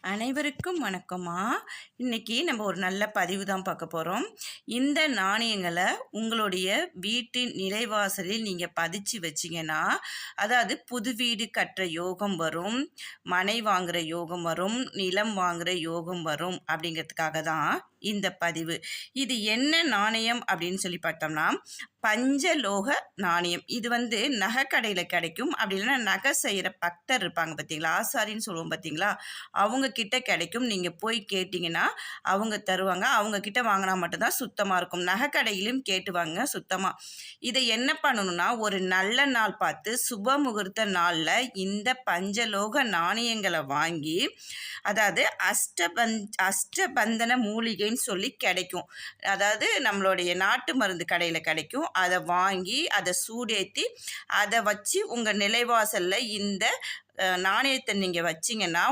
அனைவருக்கும் வணக்கம்மா. இன்னைக்கு நம்ம ஒரு நல்ல பதிவு தான் பார்க்க போகிறோம். இந்த நாணயங்களை உங்களுடைய வீட்டின் நிலைவாசலில் நீங்கள் பதிச்சு வச்சிங்கன்னா, அதாவது புது வீடு கட்டுற யோகம் வரும், மனை வாங்குகிற யோகம் வரும், நிலம் வாங்குகிற யோகம் வரும் அப்படிங்கிறதுக்காக தான் இந்த பதிவு. இது என்ன நாணயம் அப்படின்னு சொல்லி பார்த்தோம்னா, பஞ்சலோக நாணயம். இது நகைக்கடையில் கிடைக்கும். அப்படி இல்லைன்னா நகை செய்கிற பக்தர் இருப்பாங்க பார்த்தீங்களா, ஆசாரின்னு சொல்லுவோம் பார்த்தீங்களா, அவங்க கிட்ட கிடைக்கும். நீங்கள் போய் கேட்டிங்கன்னா அவங்க தருவாங்க. அவங்க கிட்ட வாங்கினா மட்டும்தான் சுத்தமாக இருக்கும். நகைக்கடையிலும் கேட்டு வாங்க சுத்தமாக. இதை என்ன பண்ணணும்னா, ஒரு நல்ல நாள் பார்த்து சுப முகூர்த்த நாளில் இந்த பஞ்சலோக நாணயங்களை வாங்கி, அதாவது அஷ்டபந்தன மூலிகைன்னு சொல்லி கிடைக்கும். அதாவது நம்மளுடைய நாட்டு மருந்து கடையில் கிடைக்கும். அதை வாங்கி அதை சூடேற்றி அதை வச்சு உங்கள் நிலைவாசலில் இந்த நாணயத்தை நீங்கள் வச்சிங்கன்னா